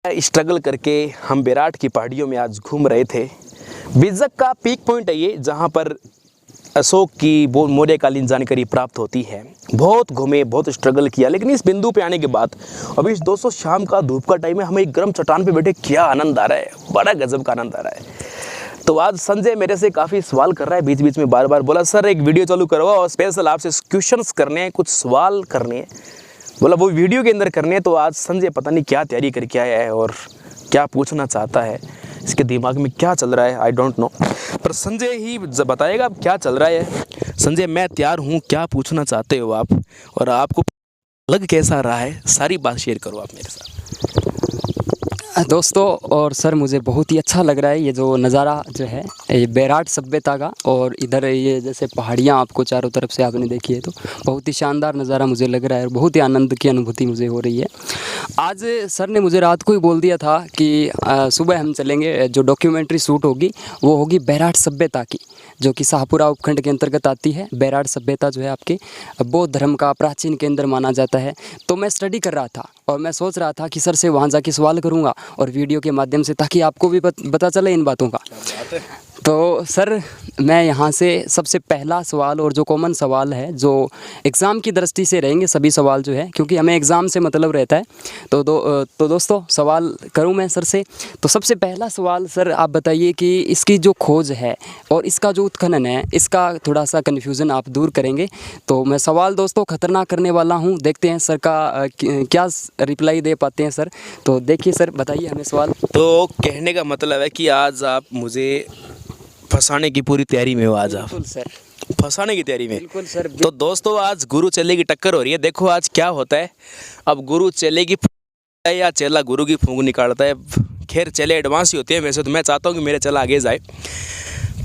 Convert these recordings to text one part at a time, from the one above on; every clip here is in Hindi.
स्ट्रगल करके हम बैराठ की पहाड़ियों में आज घूम रहे थे। बिजक का पीक पॉइंट है ये, जहाँ पर अशोक की मौर्यकालीन जानकारी प्राप्त होती है। बहुत घूमे, बहुत स्ट्रगल किया, लेकिन इस बिंदु पे आने के बाद अभी इस दोस्तों शाम का धूप का टाइम है, हमें एक गर्म चट्टान पे बैठे क्या आनंद आ रहा है, बड़ा गजब का आनंद आ रहा है। तो आज संजय मेरे से काफ़ी सवाल कर रहा है, बीच बीच में बार बार बोला सर एक वीडियो चालू करवाओ और स्पेशल आपसे क्वेश्चंस करने हैं, कुछ सवाल करने हैं, बोला वो वीडियो के अंदर करने हैं। तो आज संजय पता नहीं क्या तैयारी करके आया है और क्या पूछना चाहता है, इसके दिमाग में क्या चल रहा है आई डोंट नो, पर संजय ही बताएगा अब क्या चल रहा है। संजय मैं तैयार हूँ, क्या पूछना चाहते हो आप और आपको लग कैसा रहा है, सारी बात शेयर करो आप मेरे साथ। दोस्तों और सर मुझे बहुत ही अच्छा लग रहा है ये जो नज़ारा जो है ये बैराठ सभ्यता का, और इधर ये जैसे पहाड़ियाँ आपको चारों तरफ से आपने देखी है तो बहुत ही शानदार नज़ारा मुझे लग रहा है और बहुत ही आनंद की अनुभूति मुझे हो रही है। आज सर ने मुझे रात को ही बोल दिया था कि सुबह हम चलेंगे, जो डॉक्यूमेंट्री शूट होगी वो होगी बैराठ सभ्यता की, जो कि शाहपुरा उपखंड के अंतर्गत आती है। बैराठ सभ्यता जो है आपके बौद्ध धर्म का प्राचीन केंद्र माना जाता है। तो मैं स्टडी कर रहा था और मैं सोच रहा था कि सर से वहाँ जाके सवाल करूँगा और वीडियो के माध्यम से, ताकि आपको भी पता चले इन बातों का। तो सर मैं यहाँ से सबसे पहला सवाल, और जो कॉमन सवाल है, जो एग्ज़ाम की दृष्टि से रहेंगे सभी सवाल जो है, क्योंकि हमें एग्ज़ाम से मतलब रहता है। तो दोस्तों सवाल करूँ मैं सर से। तो सबसे पहला सवाल सर आप बताइए कि इसकी जो खोज है और इसका जो उत्खनन है, इसका थोड़ा सा कन्फ्यूज़न आप दूर करेंगे। तो मैं सवाल दोस्तों ख़तरनाक करने वाला हूँ, देखते हैं सर का क्या रिप्लाई दे पाते हैं सर। तो देखिए सर बताइए हमें सवाल। तो कहने का मतलब है कि आज आप मुझे फंसाने की पूरी तैयारी में हो, आज आप बिल्कुल सर, फंसाने की तैयारी में। बिल्कुल सर। तो दोस्तों आज गुरु चेले की टक्कर हो रही है। देखो आज क्या होता है, अब गुरु चेले की है या चेला गुरु की फूंक निकालता है। खैर चेले एडवांस ही होते हैं वैसे, तो मैं चाहता हूँ कि मेरे चेला आगे जाए।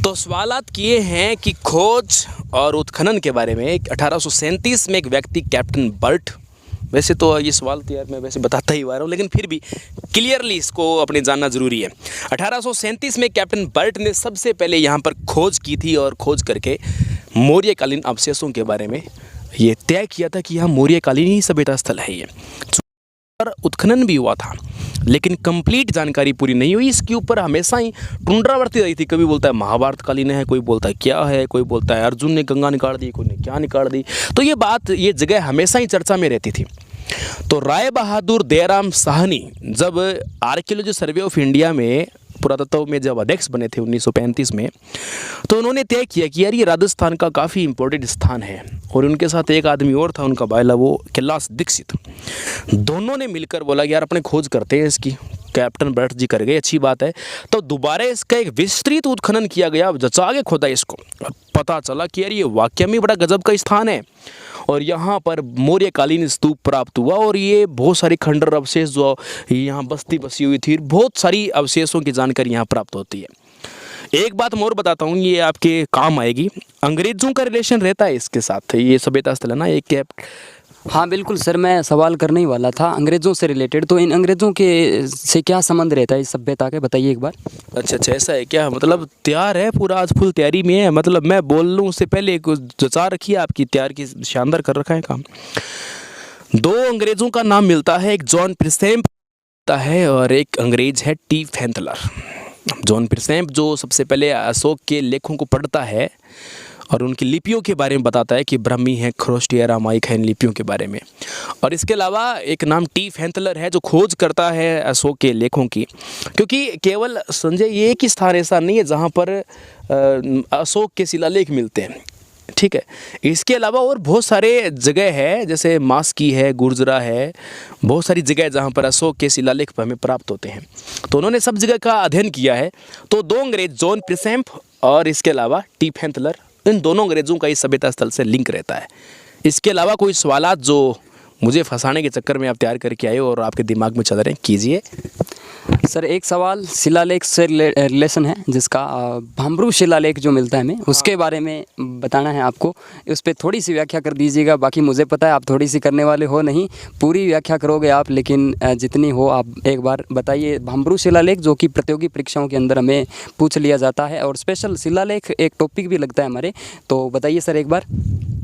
तो सवालात किए हैं कि खोज और उत्खनन के बारे में। 1837 में एक व्यक्ति कैप्टन बर्ट, वैसे तो ये सवाल तो यार मैं वैसे बताता ही आ रहा हूँ, लेकिन फिर भी क्लियरली इसको अपने जानना ज़रूरी है। 1837 में कैप्टन बर्ट ने सबसे पहले यहाँ पर खोज की थी और खोज करके मौर्यकालीन अवशेषों के बारे में ये तय किया था कि यहाँ मौर्यकालीन ही सभ्यता स्थल है। ये पर उत्खनन भी हुआ था, लेकिन कंप्लीट जानकारी पूरी नहीं हुई। इसके ऊपर हमेशा ही पुनरावृत्ति रही थी। कभी बोलता है महाभारत कालीन है, कोई बोलता है क्या है, कोई बोलता है अर्जुन ने गंगा निकाल दी, कोई ने क्या निकाल दी। तो ये जगह हमेशा ही चर्चा में रहती थी। तो राय बहादुर दयाराम साहनी जब आर्कियोलॉजी सर्वे ऑफ इंडिया में पुरातत्व में जब अध्यक्ष बने थे 1935 में, तो उन्होंने तय किया कि यार ये राजस्थान का काफ़ी इंपॉर्टेंट स्थान है। और उनके साथ एक आदमी और था, उनका बायला, वो कैलाश दीक्षित। दोनों ने मिलकर बोला कि यार अपने खोज करते हैं इसकी। कैप्टन बर्ट जी कर गए, अच्छी बात है। तो दोबारा इसका एक विस्तृत उत्खनन किया गया, जचा के खोदा इसको, पता चला कि यार ये वाकई में बड़ा गजब का स्थान है और यहाँ पर मौर्यकालीन स्तूप प्राप्त हुआ। और ये बहुत सारी खंडर अवशेष जो यहाँ बस्ती बसी हुई थी, बहुत सारी अवशेषों की जानकारी यहाँ प्राप्त होती है। एक बात मैं और बताता हूँ, ये आपके काम आएगी। अंग्रेजों का रिलेशन रहता है इसके साथ, ये सभ्यता स्थल है ना, एक कैप। हाँ बिल्कुल सर, मैं सवाल करने ही वाला था अंग्रेज़ों से रिलेटेड। तो इन अंग्रेज़ों के से क्या संबंध रहता है इस सभ्यता के, बताइए एक बार। अच्छा ऐसा है क्या, मतलब तैयार है पूरा, आज फुल तैयारी में है। मतलब मैं बोल लूँ उससे पहले कुछ जचा रखी है आपकी, तैयार की, शानदार कर रखा है काम। दो अंग्रेज़ों का नाम मिलता है, एक जॉन प्रिसेम्प है और एक अंग्रेज है टी फैंथलर। जॉन प्रिसेम्प जो सबसे पहले अशोक के लेखों को पढ़ता है और उनकी लिपियों के बारे में बताता है कि ब्राह्मी है, खरोष्टी है, रामायिक है, इन लिपियों के बारे में। और इसके अलावा एक नाम टी फैंथलर है जो खोज करता है अशोक के लेखों की। क्योंकि केवल संजय ये एक ही स्थान ऐसा नहीं है जहाँ पर अशोक के शिलालेख मिलते हैं, ठीक है। इसके अलावा और बहुत सारे जगह है, जैसे मास्की है, गुर्जरा है, बहुत सारी जगह जहाँ पर अशोक के शिलालेख हमें प्राप्त होते हैं। तो उन्होंने सब जगह का अध्ययन किया है। तो दो अंग्रेज, जॉन प्रिसेम्प और इसके अलावा टी फैंथलर, इन दोनों अंग्रेज़ों का इस सभ्यता स्थल से लिंक रहता है। इसके अलावा कोई सवालात जो मुझे फंसाने के चक्कर में आप तैयार करके आए हो और आपके दिमाग में चल रहे हैं, कीजिए। सर एक सवाल शिलालेख से रिलेशन है, जिसका भामरू शिलालेख जो मिलता है हमें, उसके बारे में बताना है आपको। उस पर थोड़ी सी व्याख्या कर दीजिएगा। बाकी मुझे पता है आप थोड़ी सी करने वाले हो नहीं, पूरी व्याख्या करोगे आप, लेकिन जितनी हो आप एक बार बताइए। भामरू शिलालेख जो कि प्रतियोगी परीक्षाओं के अंदर हमें पूछ लिया जाता है और स्पेशल शिलालेख एक टॉपिक भी लगता है हमारे, तो बताइए सर एक बार।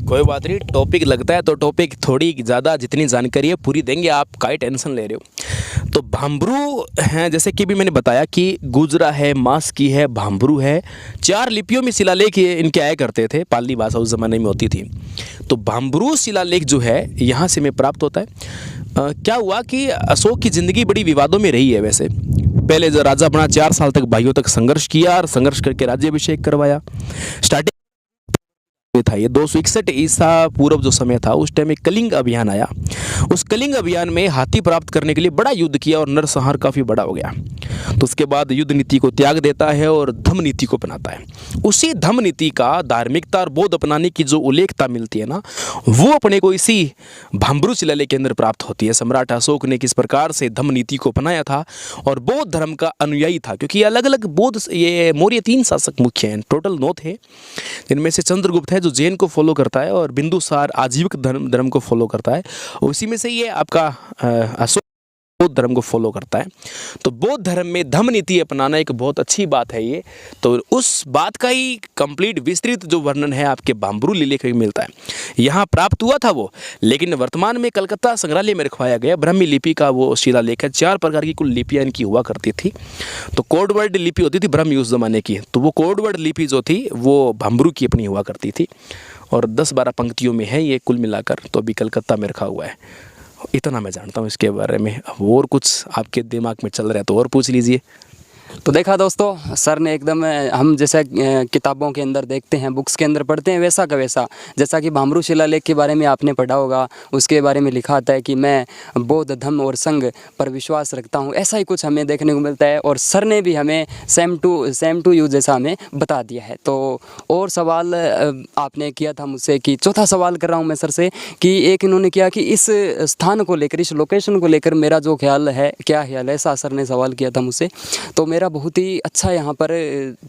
कोई बात नहीं, टॉपिक लगता है तो टॉपिक थोड़ी ज़्यादा जितनी जानकारी है पूरी देंगे, आप काहे टेंशन ले रहे हो। तो भाम्बरू हैं, जैसे कि भी मैंने बताया कि गुजरा है, मास्की है, भाम्बरू है, 4 लिपियों में शिलालेख इनके आया करते थे। पाली भाषा उस ज़माने में होती थी। तो भाम्बरू शिलालेख जो है यहाँ से हमें प्राप्त होता है। क्या हुआ कि अशोक की ज़िंदगी बड़ी विवादों में रही है। वैसे पहले जो राजा बना 4 साल तक भाइयों तक संघर्ष किया और संघर्ष करके राज्याभिषेक करवाया। स्टार्टिंग था ये 261 ईसा पूर्व जो समय था, उस टाइम एक कलिंग अभियान आया। उस कलिंग अभियान में हाथी प्राप्त करने के लिए बड़ा युद्ध किया और नरसंहार काफ़ी बड़ा हो गया। तो उसके बाद युद्ध नीति को त्याग देता है और धम्म नीति को अपनाता है। उसी धम्म नीति का धार्मिकता और बौद्ध अपनाने की जो उल्लेखता मिलती है ना, वो अपने को इसी भाम्बरू शिलालेख के अंदर प्राप्त होती है। सम्राट अशोक ने किस प्रकार से धम्म नीति को अपनाया था और बौद्ध धर्म का अनुयायी था, क्योंकि अलग अलग बौद्ध ये मौर्य 3 शासक मुख्य हैं, टोटल 9 थे, जिनमें से चंद्रगुप्त है जो जैन को फॉलो करता है और बिंदुसार आजीविक धर्म को फॉलो करता है। उसी में से ये आपका अशोक बौद्ध धर्म को फॉलो करता है। तो बौद्ध धर्म में धम्म नीति अपनाना एक बहुत अच्छी बात है। ये तो उस बात का ही कंप्लीट विस्तृत जो वर्णन है आपके भाम्बरू शिलालेख में मिलता है। यहाँ प्राप्त हुआ था वो, लेकिन वर्तमान में कलकत्ता संग्रहालय में रखवाया गया ब्राह्मी लिपि का वो शिलालेख है। 4 प्रकार की कुल लिपियाँ इनकी हुआ करती थी। तो कोडवर्ड लिपि होती थी ब्राह्मी उस जमाने की, तो वो कोडवर्ड लिपि जो थी वो भाम्बरू की अपनी हुआ करती थी और 10-12 पंक्तियों में है ये कुल मिलाकर। तो अभी कलकत्ता में रखा हुआ है। इतना मैं जानता हूँ इसके बारे में। अब और कुछ आपके दिमाग में चल रहा है तो और पूछ लीजिए। तो देखा दोस्तों, सर ने एकदम हम जैसे किताबों के अंदर देखते हैं, बुक्स के अंदर पढ़ते हैं, वैसा का वैसा, जैसा कि भाम्बरू शिलालेख के बारे में आपने पढ़ा होगा, उसके बारे में लिखा आता है कि मैं बौद्ध धम्म और संघ पर विश्वास रखता हूँ, ऐसा ही कुछ हमें देखने को मिलता है। और सर ने भी हमें सेम टू यू जैसा हमें बता दिया है। तो और सवाल आपने किया था मुझसे कि चौथा सवाल कर रहा हूँ मैं सर से कि एक इन्होंने किया कि इस स्थान को लेकर, इस लोकेशन को लेकर मेरा जो ख्याल है, क्या ख्याल है, ऐसा सर ने सवाल किया था मुझसे। तो मेरा बहुत ही अच्छा यहाँ पर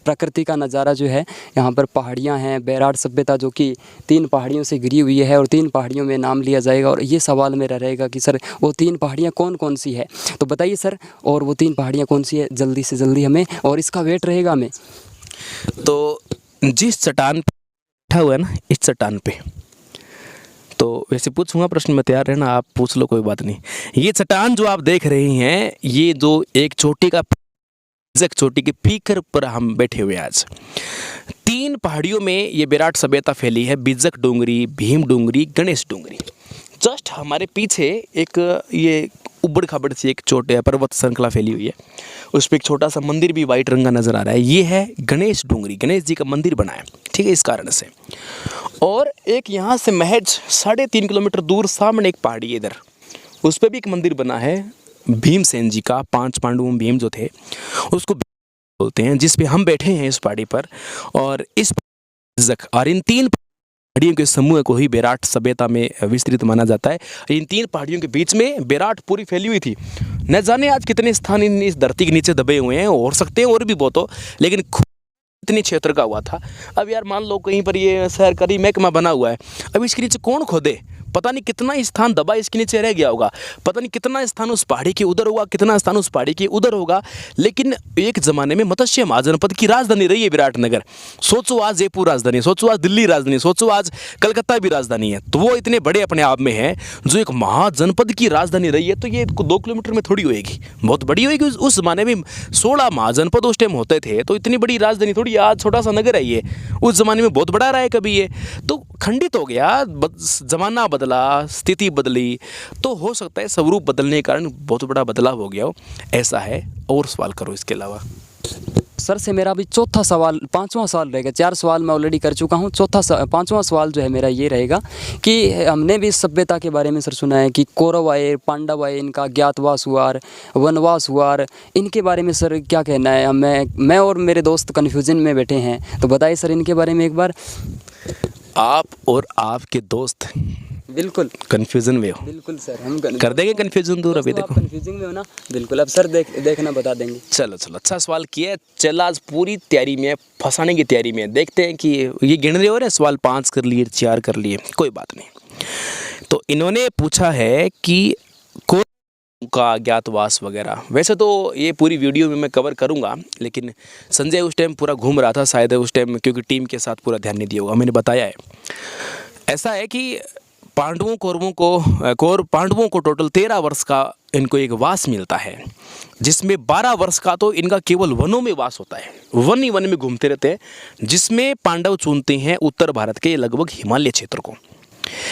प्रकृति का नज़ारा जो है, यहाँ पर पहाड़ियाँ हैं, बैराट सभ्यता जो कि 3 पहाड़ियों से घिरी हुई है और 3 पहाड़ियों में नाम लिया जाएगा। और ये सवाल मेरा रहेगा कि सर वो 3 पहाड़ियाँ कौन कौन सी है, तो बताइए सर, और वो 3 पहाड़ियाँ कौन सी है जल्दी से जल्दी हमें, और इसका वेट रहेगा हमें। तो जिस चट्टान पे बैठा हुआ है ना, इस चट्टान पे, तो वैसे पूछूंगा प्रश्न में, तैयार रहना, आप पूछ लो, कोई बात नहीं। ये चट्टान जो आप देख रहे हैं, ये जो एक चोटी का चोटी के पीकर पर हम बैठे हुए आज। 3 पहाड़ियों में ये बैराट सभ्यता फैली है, बिजक डूंगरी, भीम डूंगरी, गणेश डूंगरी। जस्ट हमारे पीछे एक ये उबड़ खाबड़ सी एक छोटे पर्वत श्रृंखला फैली हुई है, उस पर एक छोटा सा मंदिर भी वाइट रंग का नज़र आ रहा है। ये है गणेश डूंगरी, गणेश जी का मंदिर बना है, ठीक है, इस कारण से। और एक यहाँ से महज 3.5 किलोमीटर दूर सामने एक पहाड़ी है, इधर उस पर भी एक मंदिर बना है भीमसेन जी का। 5 पांडवों में भीम जो थे उसको बोलते हैं, जिस पे हम बैठे हैं इस पहाड़ी पर। और इस और इन 3 पहाड़ियों के समूह को ही बैराट सभ्यता में विस्तृत माना जाता है। इन 3 पहाड़ियों के बीच में बैराट पूरी फैली हुई थी। न जाने आज कितने स्थान इस धरती के नीचे दबे हुए हैं, हो सकते हैं और भी बहुत हो, लेकिन इतने क्षेत्र का हुआ था। अब यार मान लो कहीं पर ये सरकारी महकमा बना हुआ है, अब इसके नीचे कौन खोदे, पता नहीं कितना स्थान दबा इसके नीचे रह गया होगा, पता नहीं कितना स्थान उस पहाड़ी के उधर होगा, कितना स्थान उस पहाड़ी के उधर होगा। लेकिन एक ज़माने में मत्स्य महाजनपद की राजधानी रही है विराटनगर। सोचो आज जयपुर राजधानी, सोचो आज दिल्ली राजधानी, सोचो आज कलकत्ता भी राजधानी है। तो वो इतने बड़े अपने आप में है, जो एक महाजनपद की राजधानी रही है, तो ये 2 किलोमीटर में थोड़ी होएगी, बहुत बड़ी होएगी। उस ज़माने में 16 महाजनपद उस टाइम होते थे, तो इतनी बड़ी राजधानी थोड़ी, आज छोटा सा नगर है ये, उस ज़माने में बहुत बड़ा रहा है कभी ये। तो खंडित हो गया, ज़माना बदला, स्थिति बदली, तो हो सकता है स्वरूप बदलने के कारण बहुत बड़ा बदलाव हो गया हो, ऐसा है। और सवाल करो इसके अलावा। सर से मेरा अभी चौथा सवाल, 5वां सवाल रहेगा। 4 सवाल मैं ऑलरेडी कर चुका हूँ, 5वां सवाल जो है मेरा ये रहेगा कि हमने भी इस सभ्यता के बारे में सर सुना है कि कौरव आए, पांडव आए, इनका ज्ञातवास हुआ, वनवास हुआ, इनके बारे में सर क्या कहना है। मैं और मेरे दोस्त कन्फ्यूजन में बैठे हैं, तो बताइए सर इनके बारे में एक बार। आप और आपके दोस्त बिल्कुल कंफ्यूजन में हो। बिल्कुल सर, हम कर देंगे कंफ्यूजन दूर। अभी देखो कंफ्यूजिंग में हो ना, बिल्कुल। अब सर देखना बता देंगे। चलो अच्छा सवाल किया। चल आज पूरी तैयारी में, फंसाने की तैयारी में, देखते हैं कि ये गिन रहे हो रहे। सवाल 5 कर लिए, 4 कर लिए, कोई बात नहीं। तो इन्होंने पूछा है कि का ज्ञातवास वगैरह। वैसे तो ये पूरी वीडियो में मैं कवर करूंगा, लेकिन संजय उस टाइम पूरा घूम रहा था शायद उस टाइम, क्योंकि टीम के साथ पूरा ध्यान नहीं दिया होगा। मैंने बताया है ऐसा है कि पांडवों को टोटल 13 वर्ष का इनको एक वास मिलता है, जिसमें 12 वर्ष का तो इनका केवल वनों में वास होता है, वन ही वन में घूमते रहते हैं, जिसमें पांडव चुनते हैं उत्तर भारत के लगभग हिमालय क्षेत्र को।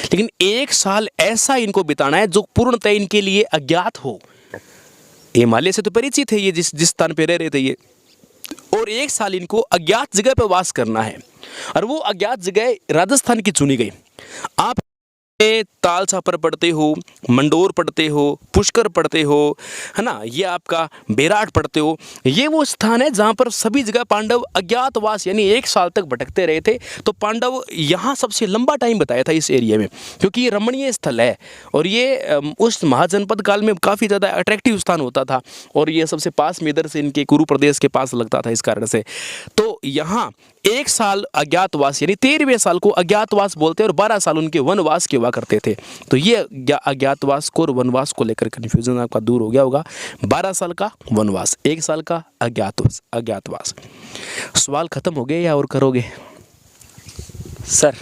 लेकिन 1 साल ऐसा इनको बिताना है जो पूर्णतः इनके लिए अज्ञात हो। हिमालय से तो परिचित है ये, जिस स्थान पे रह रहे थे ये, और 1 साल इनको अज्ञात जगह पर वास करना है, और वो अज्ञात जगह राजस्थान की चुनी गई। आप ताल छापर पढ़ते हो, मंडोर पढ़ते हो, पुष्कर पढ़ते हो, है ना, ये आपका बेराट पढ़ते हो, ये वो स्थान है जहाँ पर सभी जगह पांडव अज्ञातवास यानी 1 साल तक भटकते रहे थे। तो पांडव यहाँ सबसे लंबा टाइम बताया था इस एरिया में, क्योंकि ये रमणीय स्थल है और ये उस महाजनपद काल में काफ़ी ज़्यादा अट्रैक्टिव स्थान होता था, और ये सबसे पास में इधर से इनके कुरु प्रदेश के पास लगता था, इस कारण से। तो यहाँ 1 साल अज्ञातवास यानी 13वें साल को अज्ञातवास बोलते हैं, और 12 साल उनके वनवास के हुआ करते थे। तो ये अज्ञातवास को और वनवास को लेकर कन्फ्यूजन आपका दूर हो गया होगा। 12 साल का वनवास, 1 साल का अज्ञातवास। सवाल खत्म हो गए या और करोगे? सर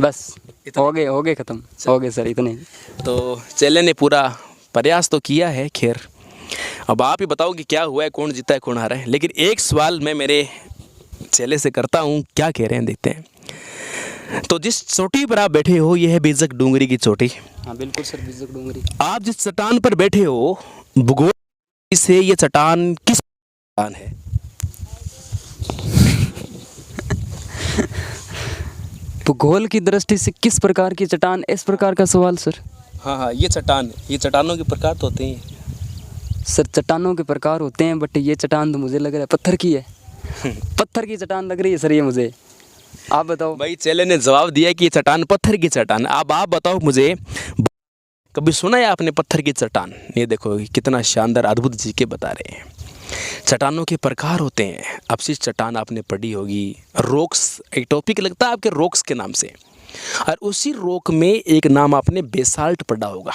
बस हो गए ख़त्म हो गए सर, इतने। तो चेले ने पूरा प्रयास तो किया है, खैर अब आप ही बताओ कि क्या हुआ है, कौन जीता है कौन हारा है। लेकिन एक सवाल मैं मेरे चेले से करता हूँ, क्या कह रहे हैं देखते हैं। तो जिस चोटी पर आप बैठे हो ये है बीजक डूंगरी की चोटी। हाँ बिल्कुल सर, बीजक डूंगरी। आप जिस चट्टान पर बैठे हो, भूगोल से ये चट्टान किस चट्टान है? भूगोल की दृष्टि से किस प्रकार की चट्टान, इस प्रकार का सवाल सर। हाँ, ये चट्टान, ये चट्टानों के प्रकार तो होते हैं सर। चट्टानों के प्रकार होते हैं, बट ये चट्टान तो मुझे लग रहा है पत्थर की है। पत्थर की चट्टान लग रही है सर ये मुझे, आप बताओ। भाई चेले ने जवाब दिया कि ये चट्टान पत्थर की चट्टान। अब आप बताओ मुझे, कभी सुना है आपने पत्थर की चट्टान? ये देखो कितना शानदार अद्भुत जी के बता रहे हैं। चट्टानों के प्रकार होते हैं। अपशिष्ट चट्टान आपने पढ़ी होगी, रॉक्स एक टॉपिक लगता है आपके रॉक्स के नाम से, और उसी रॉक में एक नाम आपने बेसाल्ट पढ़ा होगा।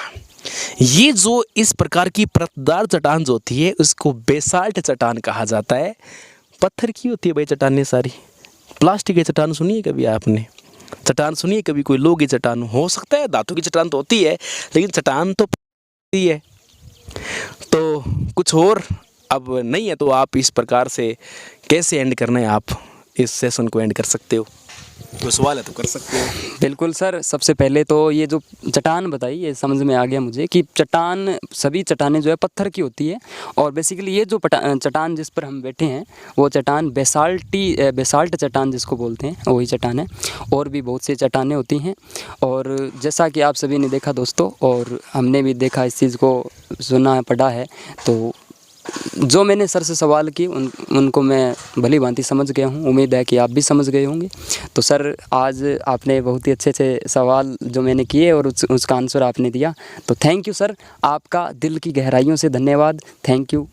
ये जो इस प्रकार की परतदार चट्टान जो होती है उसको बेसाल्ट चट्टान कहा जाता है। पत्थर की होती है भाई चट्टानें सारी। प्लास्टिक की चट्टान सुनी है कभी आपने? चट्टान सुनी है कभी? कोई लोहे की चट्टान हो सकता है, धातु की चट्टान तो होती है, लेकिन चट्टान तो होती है। तो कुछ और अब नहीं है, तो आप इस प्रकार से कैसे एंड करना है, आप इस सेशन को एंड कर सकते हो। कोई सवाल है तो कर सकते हो। बिल्कुल सर, सबसे पहले तो ये जो चट्टान बताई ये समझ में आ गया मुझे कि चट्टान, सभी चट्टानें जो है पत्थर की होती है, और बेसिकली ये जो चट्टान जिस पर हम बैठे हैं वो चट्टान बेसाल्ट चट्टान जिसको बोलते हैं वही चट्टान है। और भी बहुत सी चट्टानें होती हैं, और जैसा कि आप सभी ने देखा दोस्तों, और हमने भी देखा, इस चीज़ को सुना पढ़ा है, तो जो मैंने सर से सवाल की उनको मैं भली भांति समझ गया हूँ। उम्मीद है कि आप भी समझ गए होंगे। तो सर आज आपने बहुत ही अच्छे अच्छे सवाल जो मैंने किए और उसका आंसर आपने दिया, तो थैंक यू सर, आपका दिल की गहराइयों से धन्यवाद। Thank you.